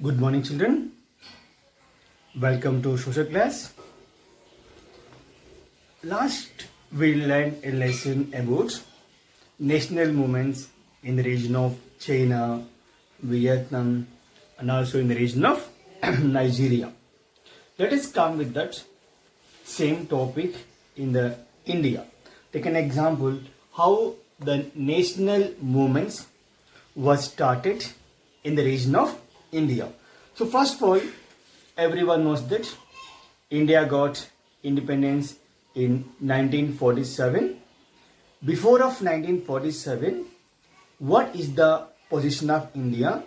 Good morning, children. Welcome to social class. Last, we learned a lesson about national movements in the region of China, Vietnam, and also in the region of Nigeria. Let us come with that same topic in the India. Take an example how the national movements was started in the region of India. So first of all, everyone knows that India got independence in 1947. Before of 1947, what is the position of India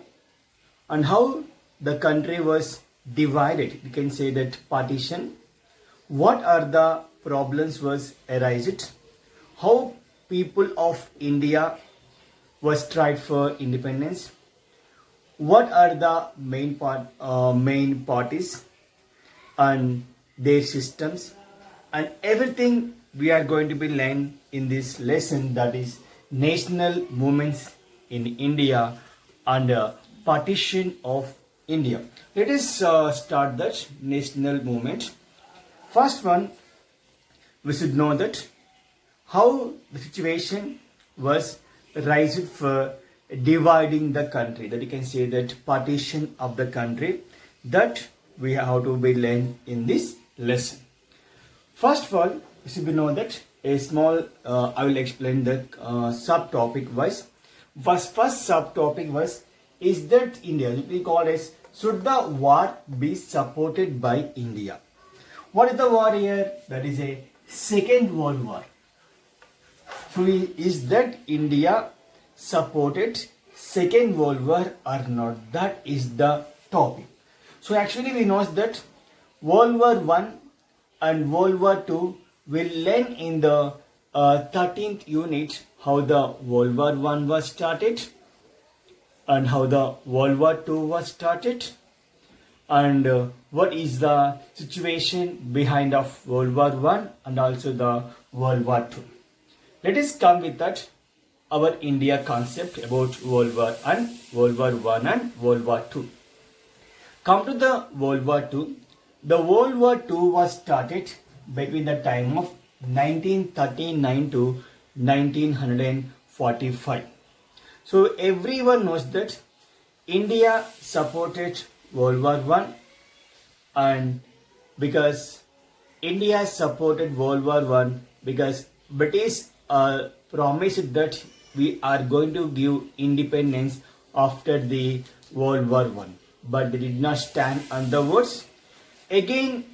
and how the country was divided? You can say that partition. What are the problems was arised? How people of India was tried for independence? What are the main parties and their systems, and everything we are going to be learning in this lesson, that is national movements in India and partition of India. Let us start that national movement. First one, we should know that how the situation was raised for dividing the country, that you can say that partition of the country, that we have to be learned in this lesson. First of all, you should know that a small I will explain the subtopic was first subtopic was, is that India, we call as, should the war be supported by India? What is the war here? That is a Second World War. So is that India supported Second World War or not? That is the topic. So actually we know that World War I and World War II will learn in the 13th unit how the World War I was started and how the World War II was started and what is the situation behind of World War I and also the World War II. Let us come with that our India concept about World War and World War I and World War II. Come to the World War II. The World War II was started between the time of 1939 to 1945. So everyone knows that India supported World War I, and because India supported World War I because British promised that we are going to give independence after the World War I, but they did not stand on the words. Again,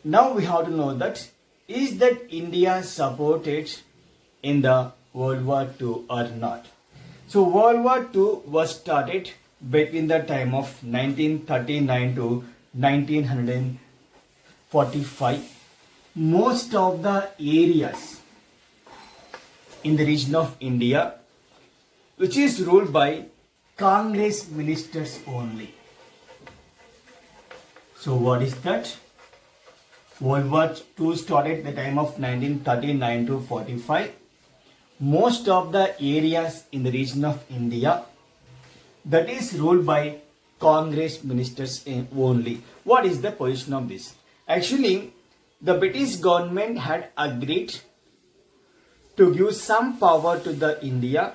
now we have to know that, is that India supported in the World War II or not? So World War II was started between the time of 1939 to 1945. Most of the areas in the region of India, which is ruled by Congress ministers only. So what is that? World War II started at the time of 1939 to 45. Most of the areas in the region of India, that is ruled by Congress ministers only. What is the position of this? Actually, the British government had agreed to give some power to the India.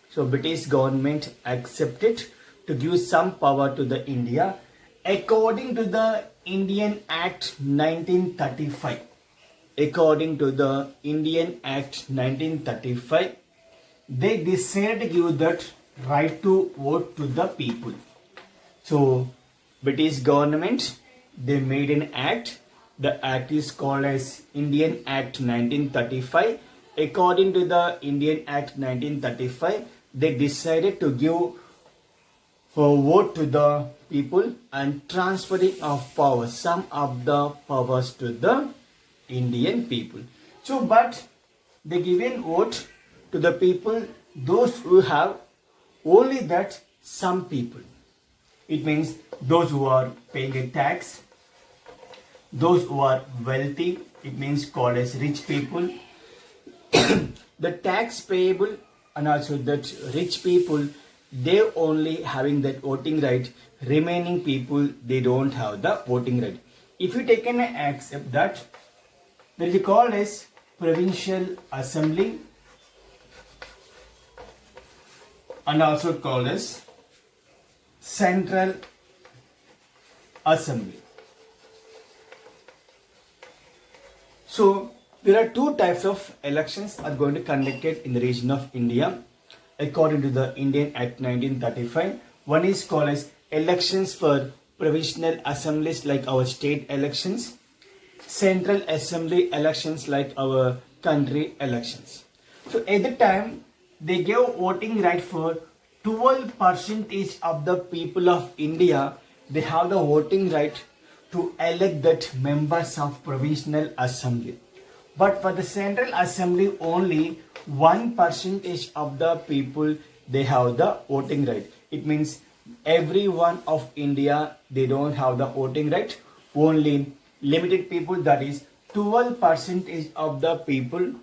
So British government accepted to give some power to the India according to the Indian Act 1935. According to the Indian Act 1935, they decided to give that right to vote to the people. So British government, they made an act. The act is called as Indian Act 1935. According to the Indian Act 1935, they decided to give a vote to the people and transferring of power, some of the powers to the Indian people. So, but they given vote to the people, those who have only that some people. It means those who are paying a tax, those who are wealthy, it means called as rich people. The tax payable and also that rich people, they only having that voting right. Remaining people, they don't have the voting right. If you take and accept that, that is called as provincial assembly and also called as central assembly. So there are two types of elections are going to conducted in the region of India according to the Indian Act 1935. One is called as elections for provincial assemblies like our state elections, central assembly elections like our country elections. So at the time they gave voting right for 12% of the people of India. They have the voting right to elect that members of provincial assembly. But for the central assembly only 1% of the people they have the voting right. It means everyone of India they don't have the voting right. Only limited people, that is 12% of the people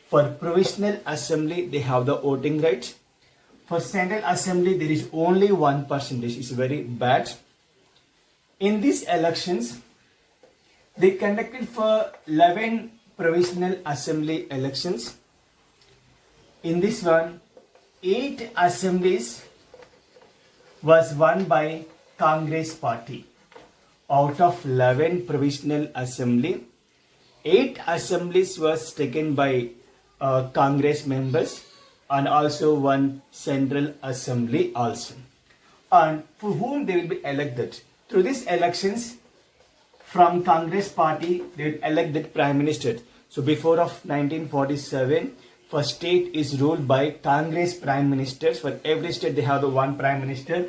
for provincial assembly they have the voting right. For central assembly there is only 1%. It's very bad. In these elections they conducted for 11 provincial assembly elections. In this one 8 assemblies was won by Congress party. Out of 11 provincial assembly, 8 assemblies was taken by Congress members and also one central assembly also. And for whom they will be elected? Through these elections, from Congress party, they will elect the prime minister. So before of 1947, for state is ruled by Congress prime ministers. For every state they have the one prime minister.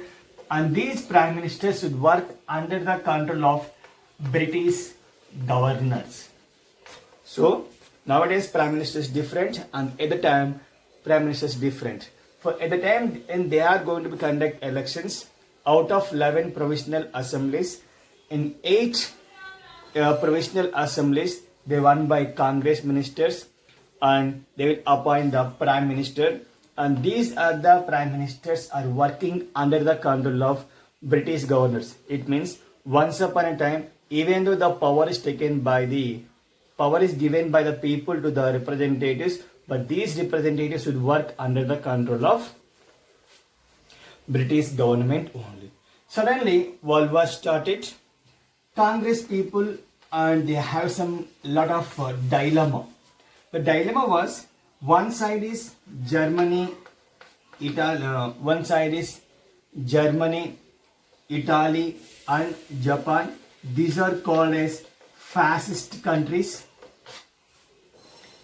And these prime ministers should work under the control of British governors. So nowadays prime minister is different, and at the time prime minister is different. For at the time, and they are going to be conduct elections out of 11 provincial assemblies. In 8 provincial assemblies they won by Congress ministers, and they will appoint the prime minister. And these are the prime ministers are working under the control of British governors. It means once upon a time, even though the power is given by the people to the representatives, but these representatives should work under the control of British government only. Suddenly World War started. Congress people and they have some lot of dilemma. The dilemma was one side is Germany, Italy and Japan. These are called as fascist countries.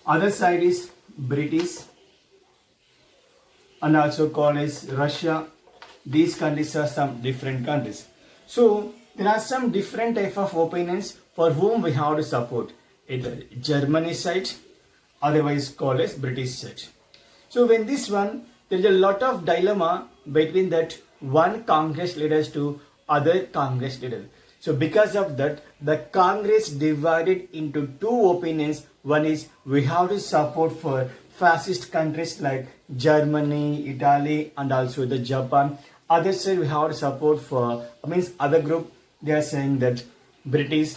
Other side is British and also called as Russia. These countries are some different countries. So there are some different type of opinions for whom we have to support. Either Germany side, otherwise called as British side. So when this one, there is a lot of dilemma between that one Congress leaders to other Congress leader. So because of that, the Congress divided into two opinions. One is we have to support for fascist countries like Germany, Italy and also the Japan. Other side we have to support for, other group, they are saying that British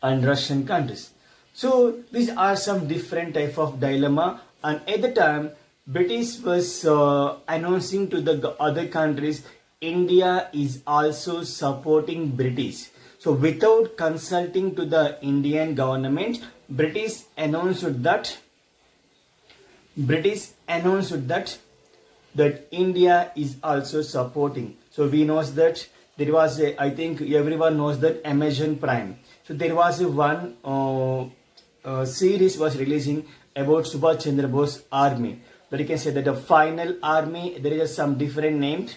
and Russian countries. So these are some different type of dilemma, and at the time British was announcing to the other countries India is also supporting British. So without consulting to the Indian government, British announced that India is also supporting. So we know that there was I think everyone knows that Amazon Prime. So there was one series was releasing about Subhash Chandra Bose army. But you can say that the final army, there is some different names.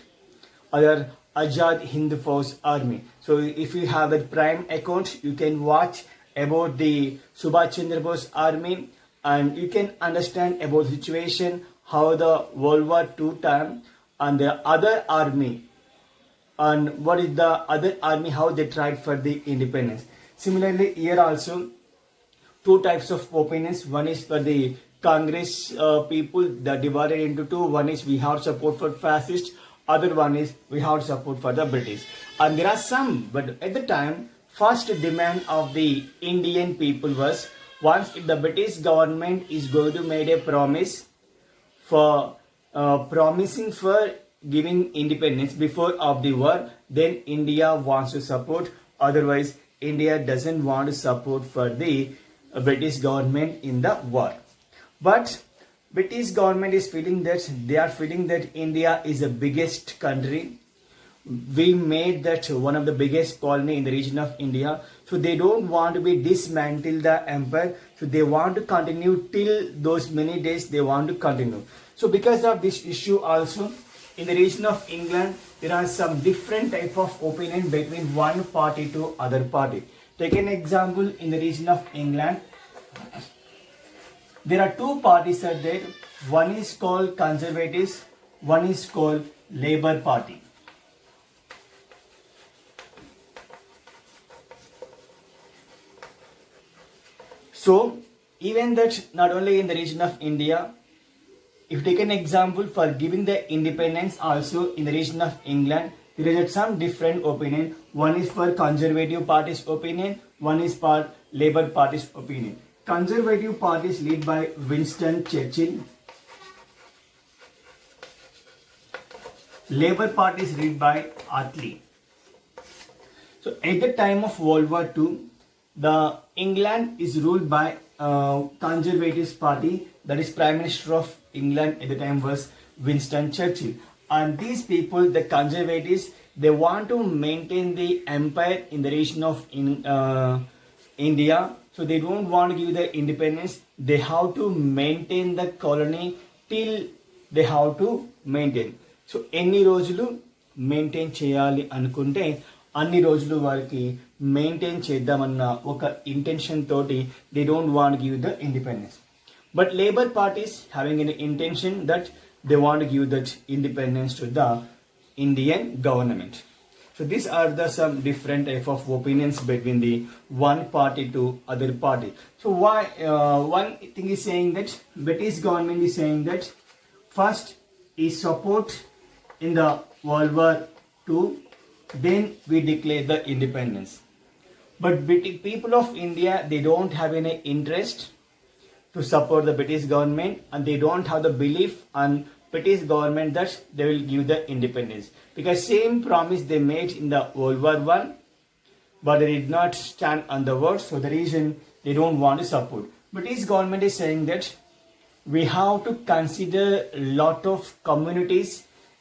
Other Azad Hind Fauj army. So if you have a Prime account, you can watch about the Subhash Chandra Bose army, and you can understand about the situation, how the World War II time and the other army, and what is the other army, how they tried for the independence. Similarly, here also two types of opinions. One is for the Congress people, that divided into two. One is we have support for fascist, other one is we have support for the British. And there are some, but at the time, first demand of the Indian people was, once if the British government is going to make a promise for promising for giving independence before of the war, then India wants to support. Otherwise, India doesn't want to support for the British government in the war. But British government is feeling that they are feeling that India is the biggest country. We made that one of the biggest colony in the region of India. So they don't want to be dismantle the empire. So they want to continue till those many days they want to continue. So because of this issue also, in the region of England, there are some different type of opinion between one party to other party. Take an example in the region of England. There are two parties are there. One is called Conservatives, one is called Labour Party. So even that, not only in the region of India, if you take an example for giving the independence also in the region of England, there is some different opinion. One is for Conservative Party's opinion, one is for Labour Party's opinion. Conservative Party is led by Winston Churchill. Labour Party is led by Attlee. So at the time of World War II, the England is ruled by Conservative Party. That is Prime Minister of England at the time was Winston Churchill. And these people, the Conservatives, they want to maintain the empire in the region of India. So they don't want to give the independence. They have to maintain the colony till they have to maintain. So ఎన్ని రోజులు maintain చేయాలి అనుకుంటే అన్ని రోజులు వారికి maintain చేద్దామన్న ఒక intention తోటి they don't want give the independence. But Labour Party is having an intention that they want to give that independence to the Indian government. So these are the some different type of opinions between the one party to other party. So why one thing is saying that British government is saying that first is support in the World War II, then we declare the independence. But people of India, they don't have any interest to support the British government, and they don't have the belief on British government that they will give the independence, because same promise they made in the World War I, but they did not stand on the word. So the reason they don't want to support. British government is saying that we have to consider a lot of communities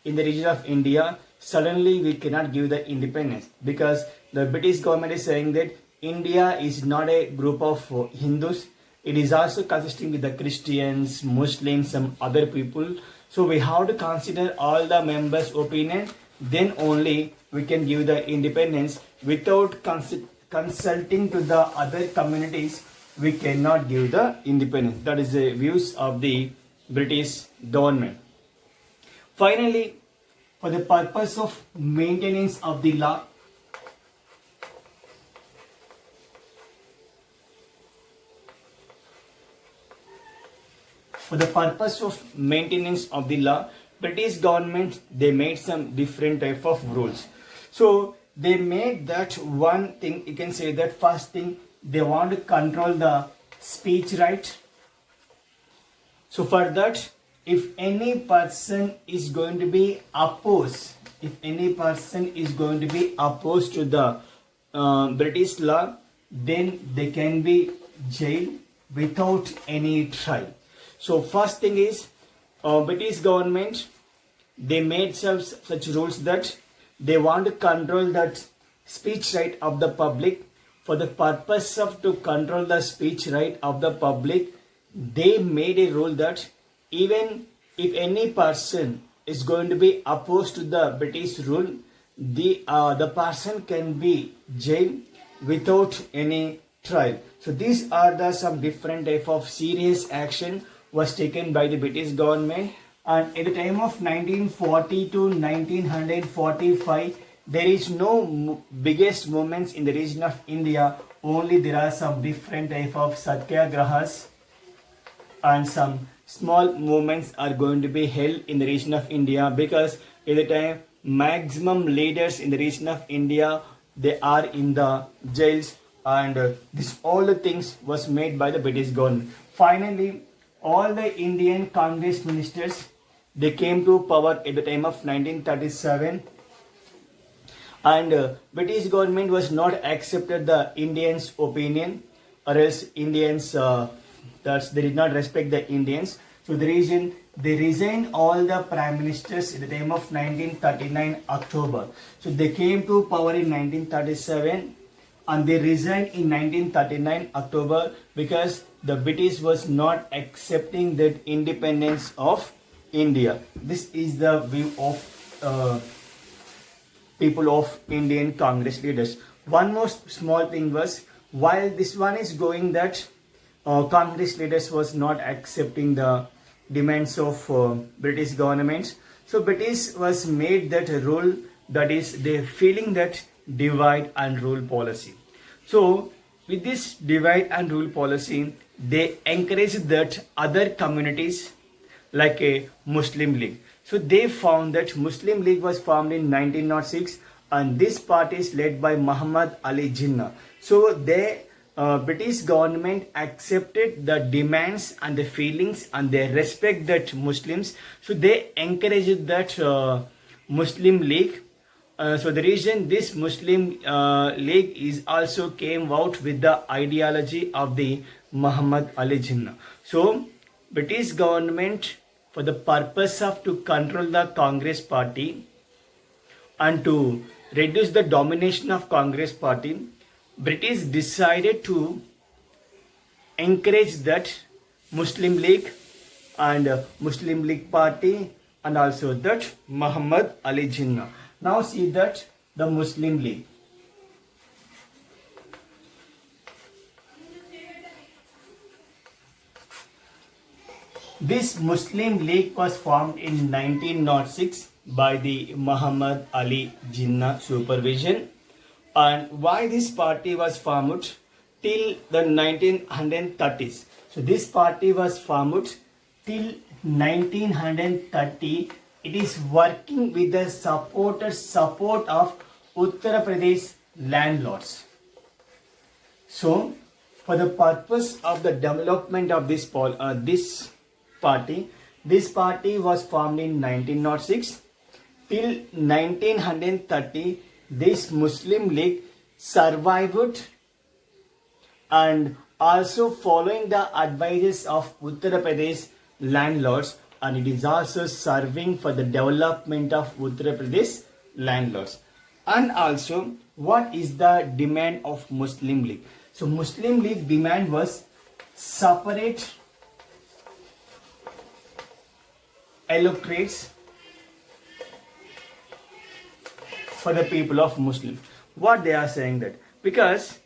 in the region of India. Suddenly we cannot give the independence, because the British government is saying that India is not a group of Hindus. It is also consisting with the Christians, Muslims, some other people. So we have to consider all the members' opinion. Then only we can give the independence. Without consulting to the other communities, we cannot give the independence. That is the views of the British government. Finally, for the purpose of maintenance of the law, British government, they made some different type of rules. So they made that one thing, you can say that first thing, they want to control the speech right. So for that, if any person is going to be opposed, to the British law, then they can be jailed without any trial. So first thing is, British government, they made such rules that they want to control that speech right of the public. For the purpose of to control the speech right of the public, they made a rule that even if any person is going to be opposed to the British rule, the person can be jailed without any trial. So these are the some different type of serious action was taken by the British government. And at the time of 1940 to 1945, there is no biggest movements in the region of India. Only there are some different type of satyagrahas. and some small movements are going to be held in the region of India, because at the time maximum leaders in the region of India, they are in the jails, and this all the things was made by the British government. Finally, all the Indian Congress ministers, they came to power at the time of 1937, and British government was not accepted the Indians opinion, or else Indians that's they did not respect the Indians. So the reason they resigned all the prime ministers at the time of 1939 October. So they came to power in 1937 and they resigned in 1939 October, because the British was not accepting that independence of India. This is the view of people of Indian Congress leaders. One more small thing was, while this one is going that Congress leaders was not accepting the demands of British governments, so British was made that rule, that is they feeling that divide and rule policy. So with this divide and rule policy, they encourage that other communities like a Muslim League. So they found that Muslim League was formed in 1906, and this party is led by Muhammad Ali Jinnah. So they British government accepted the demands and the feelings, and they respect that Muslims. So they encouraged that Muslim League. So the reason this Muslim League is also came out with the ideology of the Muhammad Ali Jinnah. So British government, for the purpose of to control the Congress party and to reduce the domination of Congress party, British decided to encourage that Muslim League and Muslim League party, and also that Muhammad Ali Jinnah. Now see that the Muslim League. This Muslim League was formed in 1906 by the Muhammad Ali Jinnah supervision. And why this party was formed till the 1930s. So this party was formed till 1930. It is working with the support of Uttar Pradesh landlords. So for the purpose of the development of this party was formed in 1906 till 1930. This Muslim League survived, and also following the advices of Uttar Pradesh landlords, and it is also serving for the development of Uttar Pradesh landlords. And also, what is the demand of Muslim League? So Muslim League demand was separate electorates for the people of Muslims. What they are saying that, because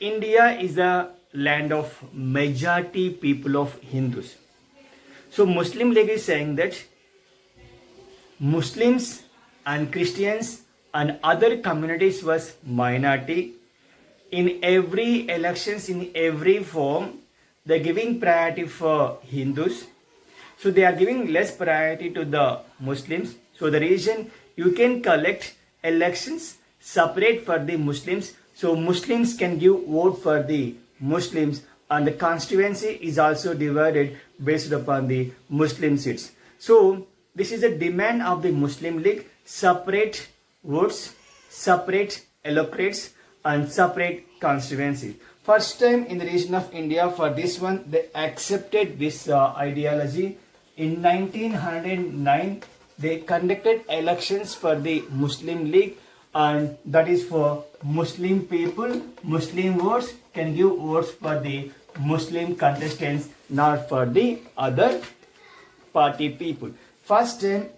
India is a land of majority people of Hindus. So Muslim League is saying that Muslims and Christians and other communities was minority. In every elections, in every form, they're giving priority for Hindus. So they are giving less priority to the Muslims. So the reason you can collect elections separate for the Muslims, so Muslims can give vote for the Muslims, and the constituency is also divided based upon the Muslim seats. So this is a demand of the Muslim League: separate votes, separate electorates, and separate constituency. First time in the region of India, for this one they accepted this ideology. In 1909 they conducted elections for the Muslim League, and that is for Muslim people. Muslim votes can give votes for the Muslim contestants, not for the other party people. First time,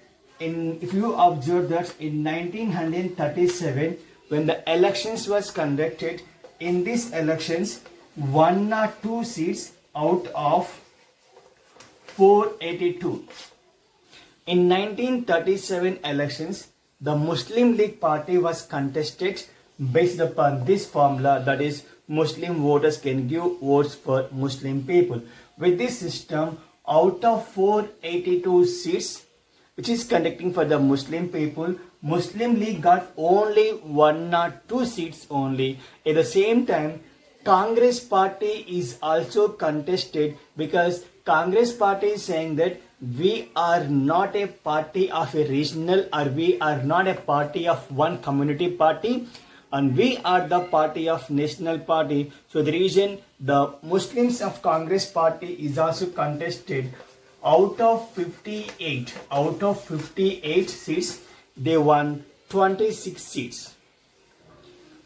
if you observe that in 1937, when the elections was conducted, in these elections 1 or 2 seats out of 482. In 1937 elections, the Muslim League party was contested based upon this formula, that is Muslim voters can give votes for Muslim people. With this system, out of 482 seats, which is conducting for the Muslim people, Muslim League got only 102 seats only. At the same time, Congress party is also contested because Congress party is saying that we are not a party of a regional, or we are not a party of one community party, and we are the party of national party. So the reason the Muslims of Congress party is also contested. Out of 58 seats, they won 26 seats.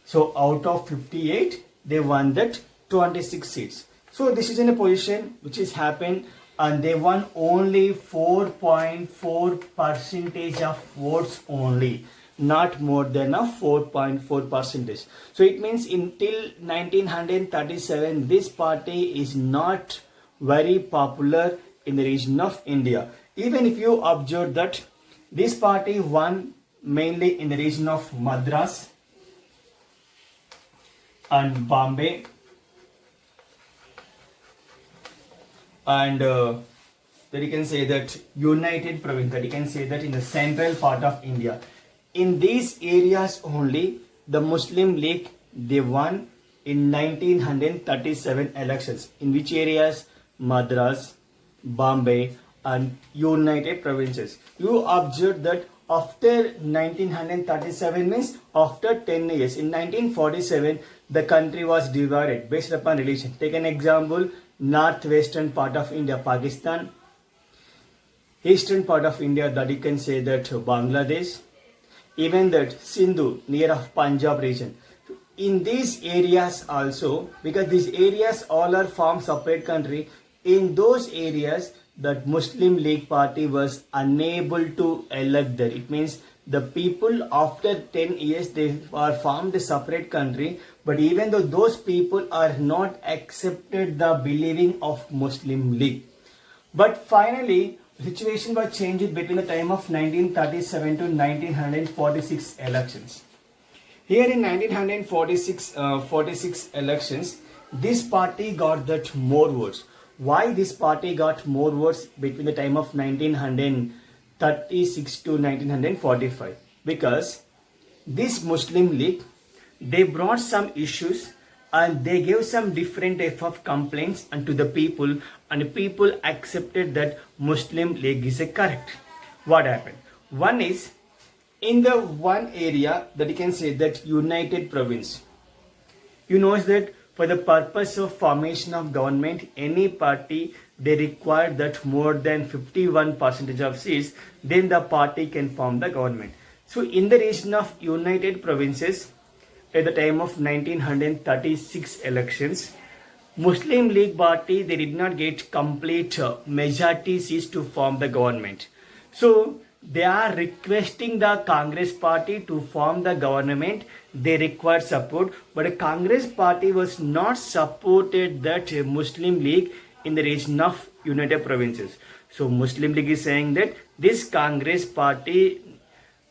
So out of 58, they won that 26 seats. So this is in a position which has happened, and they won only 4.4 percentage of votes only, not more than a 4.4 percentage. So it means until 1937, this party is not very popular in the region of India. Even if you observe that this party won mainly in the region of Madras and Bombay, and that you can say that United Province, that you can say that in the central part of India. In these areas only, the Muslim League, they won in 1937 elections. In which areas? Madras, Bombay and United Provinces. You observe that after 1937 means after 10 years, in 1947, the country was divided based upon religion. Take an example, northwestern part of India, Pakistan, eastern part of India, that you can say that Bangladesh, even that Sindhu near of Punjab region. In these areas also, because these areas all are form separate country, in those areas that Muslim League party was unable to elect there. It means the people after 10 years they are formed a separate country, but even though those people are not accepted the believing of Muslim League. But finally, the situation was changed between the time of 1937 to 1946 elections. Here in 1946 elections, this party got that more votes. Why this party got more votes between the time of 1936 to 1945? Because this Muslim League, they brought some issues and they gave some different type of complaints unto the people, and the people accepted that Muslim League is a correct. What happened? One is, in the one area that you can say that United Province, you know that for the purpose of formation of government, any party, they require that more than 51% of seats, then the party can form the government. So in the region of United Provinces, at the time of 1936 elections, Muslim League party, they did not get complete majority seats to form the government. So they are requesting the Congress party to form the government. They require support, but the Congress party was not supported that Muslim League in the region of United Provinces. So Muslim League is saying that this Congress party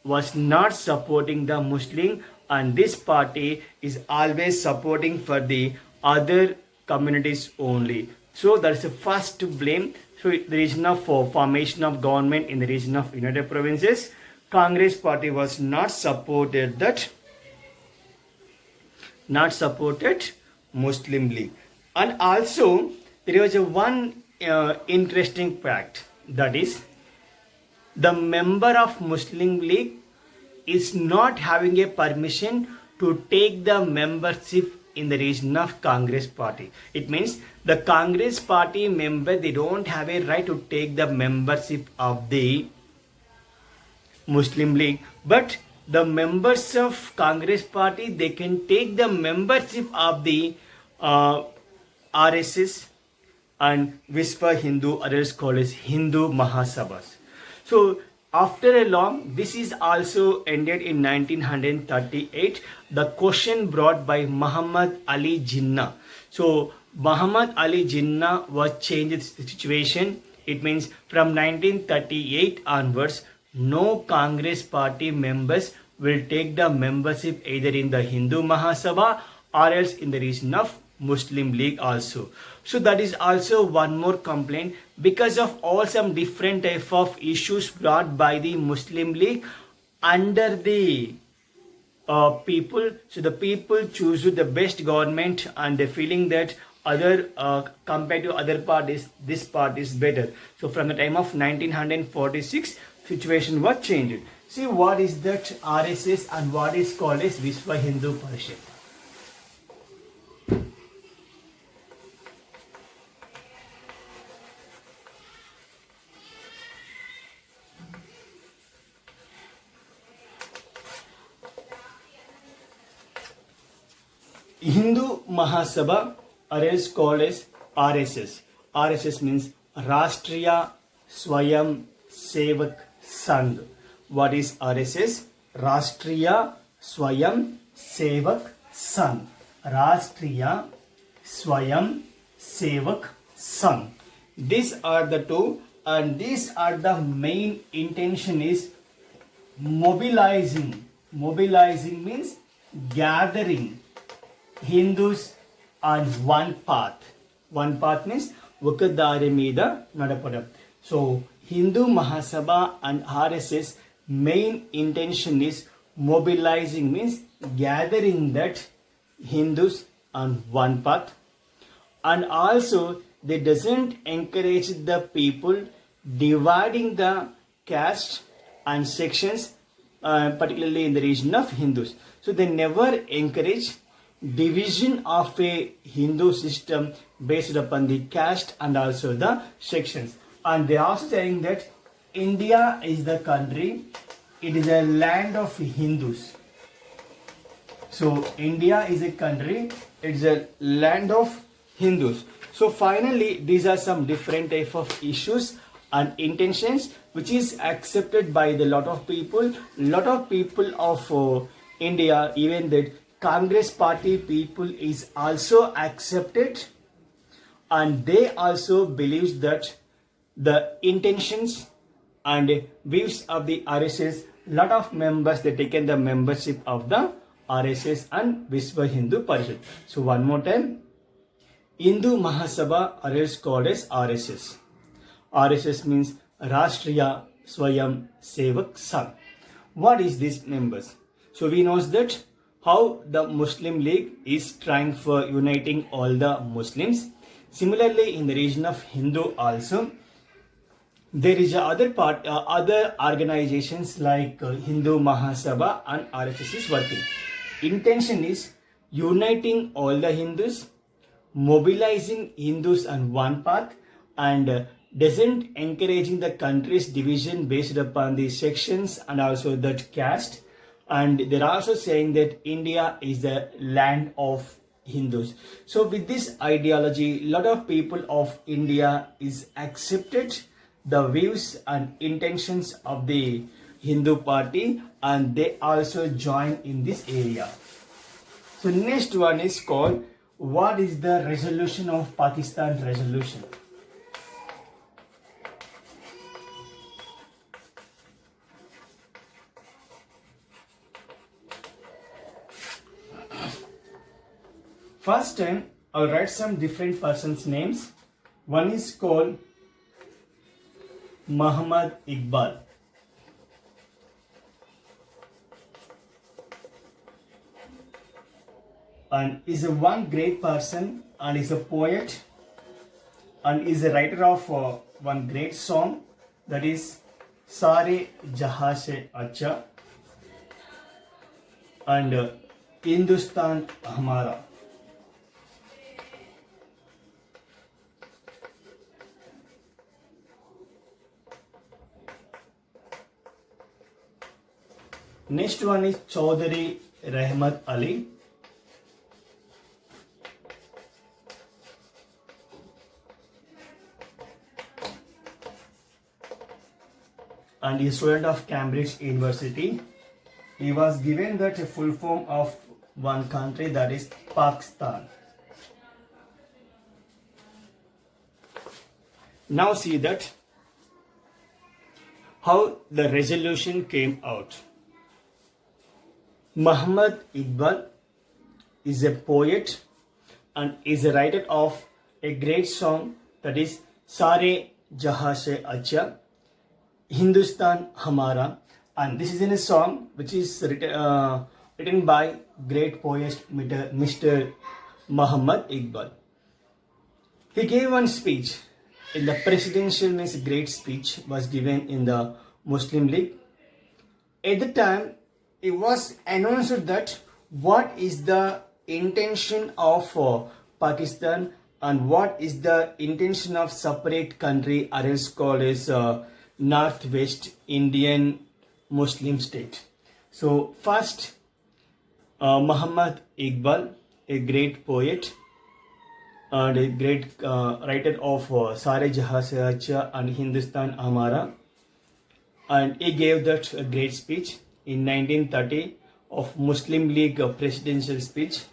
was not supporting the Muslim, and this party is always supporting for the other communities only. So that's the first to blame. So the region of formation of government in the region of United Provinces, Congress party was not supported Muslim League. And also there was one interesting fact, that is the member of Muslim League is not having a permission to take the membership in the region of Congress party. It means the Congress party member, they don't have a right to take the membership of the Muslim League, but the members of Congress party, they can take the membership of the RSS and Visva Hindu, others called as Hindu Mahasabhas. So after a long, this is also ended in 1938. The question brought by Muhammad Ali Jinnah. So Muhammad Ali Jinnah was changed the situation. It means from 1938 onwards, no Congress party members will take the membership either in the Hindu Mahasabha or else in the region of Muslim League also. So that is also one more complaint because of all some different type of issues brought by the Muslim League under the people. So the people choose the best government and they feeling that other compared to other parties, this part is better. So from the time of 1946, situation was changed. See what is that RSS and what is called as Vishwa Hindu Parishad. Hindu Mahasabha, or else called as RSS. RSS means Rashtriya Swayam Sevak Sangh. What is RSS? Rashtriya Swayam Sevak Sangh. Rashtriya Swayam Sevak Sangh. These are the two, and these are the main intention is mobilizing. Mobilizing means gathering Hindus on one path. One path means ఒక దారి మీద నడపడం. So Hindu Mahasabha and RSS main intention is mobilizing means gathering that Hindus on one path, and also they doesn't encourage the people dividing the caste and sections, particularly in the region of Hindus. So they never encourage division of a Hindu system based upon the caste and also the sections. And they are also saying that India is the country, it is a land of Hindus. So India is a country, it's a land of Hindus. So finally, these are some different type of issues and intentions which is accepted by the lot of people. Lot of people of India, even that Congress party people is also accepted, and they also believes that the intentions and views of the RSS, lot of members they taken the membership of the RSS and Vishwa Hindu Parishad. So one more time, Hindu Mahasabha or else called as RSS. RSS means Rashtriya Swayam Sevak Sangh. What is these members? So we know that how the Muslim League is trying for uniting all the Muslims. Similarly, in the region of Hindu also, there is other organizations like Hindu Mahasabha and RSS is working. Intention is uniting all the Hindus, mobilizing Hindus on one path, and doesn't encouraging the country's division based upon the sections and also that caste. And they're also saying that India is the land of Hindus. So with this ideology, lot of people of India is accepted the views and intentions of the Hindu party, and they also join in this area. So next one is called, what is the resolution of Pakistan resolution? First time, I'll write some different persons' names. One is called Muhammad Iqbal. And is a one great person and is a poet and is a writer of one great song, that is Sare Jahan Se Acha and Hindustan Hamara. Next one is Chaudhary Rahmat Ali. And he is a student of Cambridge University. He was given that a full form of one country, that is Pakistan. Now see that how the resolution came out. Muhammad Iqbal is a poet and is a writer of a great song that is Sare Jahan Se Acha, Hindustan Hamara, and this is in a song which is written by great poet Mr. Muhammad Iqbal. He gave one speech in the presidential means great speech was given in the Muslim League. At the time, it was announced that what is the intention of Pakistan and what is the intention of separate country, or else called as Northwest Indian Muslim state. So first, Muhammad Iqbal, a great poet and a great writer of Sare Jahan Se Acha and Hindustan Hamara, and he gave that a great speech in 1930 of Muslim League presidential speech.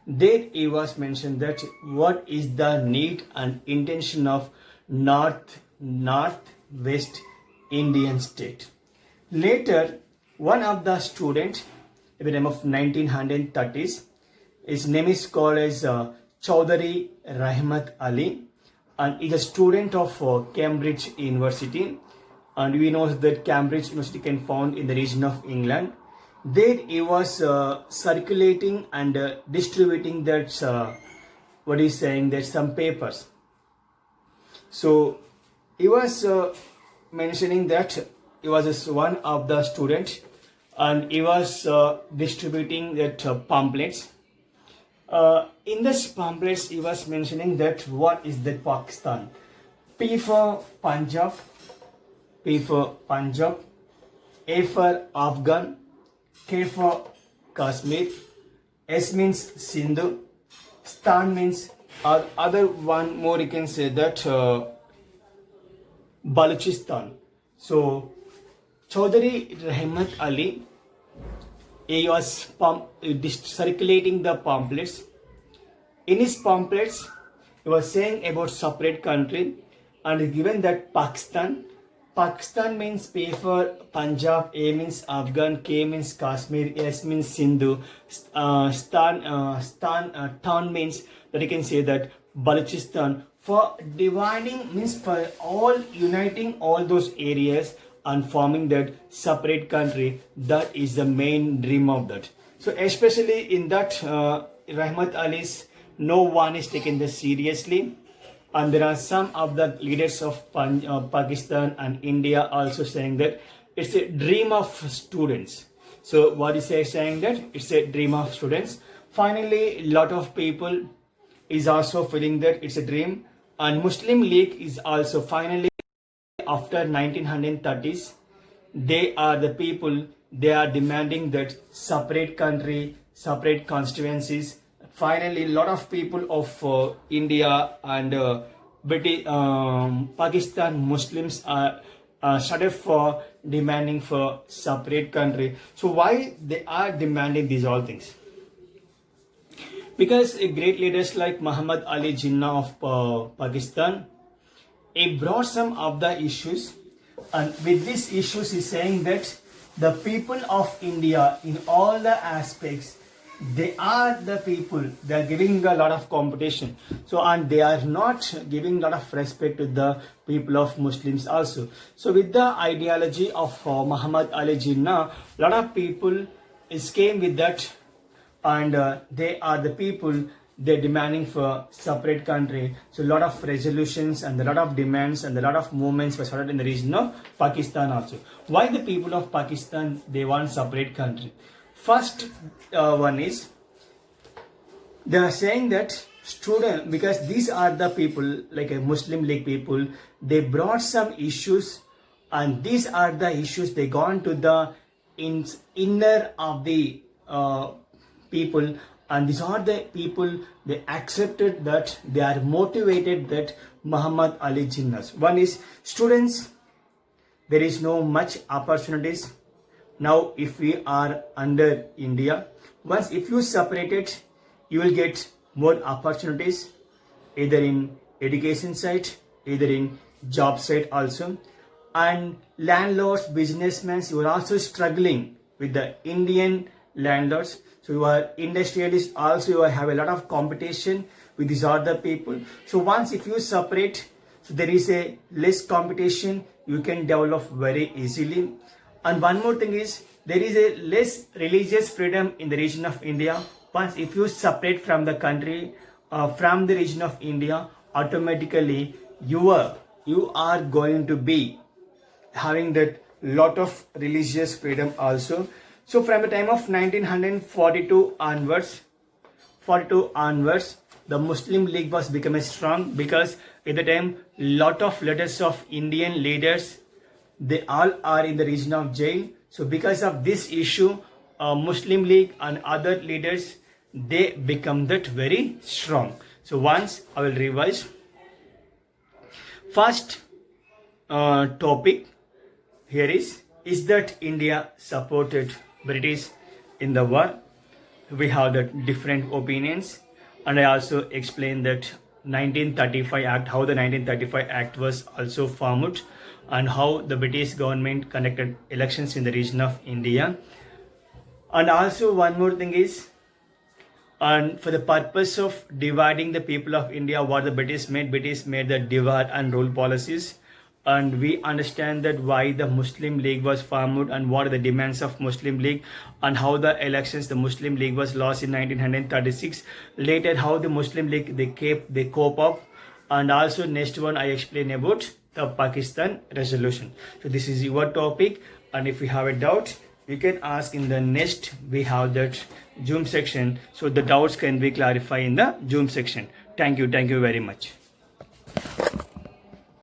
There he was mentioned that what is the need and intention of Northwest Indian state. Later, one of the students at the time of 1930s, his name is called as Chaudhary Rahmat Ali, and is a student of Cambridge University, and we know that Cambridge University can found in the region of England. There he was circulating and distributing that what he's saying, that some papers. So he was mentioning that he was one of the students and he was distributing that pamphlets. In this pamphlets he was mentioning that what is the Pakistan. P for Punjab, P for Punjab, A for Afghan, K for Kashmir, S means Sindhu, Stan means other one more you can say that Balochistan. So Chaudhary Rahmat Ali, he was circulating the pamphlets. In his pamphlets, he was saying about separate country and given that Pakistan means P for Punjab, A means Afghan, K means Kashmir, S means Sindhu, Tan means that you can say that Balochistan. For dividing means for all uniting all those areas and forming that separate country, that is the main dream of that. So especially in that Rahmat Ali's, no one is taken this seriously. And there are some of the leaders of Pakistan and India also saying that it's a dream of students. So what is he saying that it's a dream of students. Finally, a lot of people is also feeling that it's a dream. And Muslim League is also finally after 1930s, they are the people, they are demanding that separate country, separate constituencies. Finally, a lot of people of India and Pakistan Muslims are started for demanding for separate country. So why they are demanding these all things? Because great leaders like Muhammad Ali Jinnah of Pakistan, he brought some of the issues, and with these issues he's saying that the people of India in all the aspects, they are the people, they are giving a lot of competition. So, and they are not giving a lot of respect to the people of Muslims also. So with the ideology of Muhammad Ali Jinnah, a lot of people came with that, and they are the people, they're demanding for separate country. So a lot of resolutions and a lot of demands and a lot of movements were started in the region of Pakistan also. Why the people of Pakistan, they want separate country? First one is, they are saying that student, because these are the people like a Muslim League people, they brought some issues, and these are the issues they gone to the inner of the people, and these are the people, they accepted that, they are motivated that Muhammad Ali Jinnah. One is students, there is no much opportunities. Now if we are under India, once if you separate it, you will get more opportunities either in education side, either in job side also. And landlords, businessmen, you are also struggling with the Indian landlords. So you are industrialists also, you have a lot of competition. with these other people. So once if you separate, so there is a less competition, you can develop very easily. And one more thing is there is a less religious freedom in the region of India. Once if you separate from the country, from the region of India, automatically you are going to be having that lot of religious freedom also. So from the time of 1942 onwards, the Muslim League was becoming strong, because at the time lot of letters of Indian leaders, they all are in the region of jail. So because of this issue, Muslim League and other leaders, they become that very strong. So once I will revise. First topic here is that India supported British in the war. We have the different opinions, and I also explained that 1935 Act, how the 1935 Act was also formed, and how the British government conducted elections in the region of India. And also one more thing is, and for the purpose of dividing the people of India, what the British made the divide and rule policies. And we understand that why the Muslim League was formed and what are the demands of Muslim League, and how the elections the Muslim League was lost in 1936. Later how the Muslim League they cope up. And also next one I explain about the Pakistan resolution. So this is your topic, and if you have a doubt, you can ask in the next. We have that Zoom section, so the doubts can be clarified in the Zoom section. Thank you very much.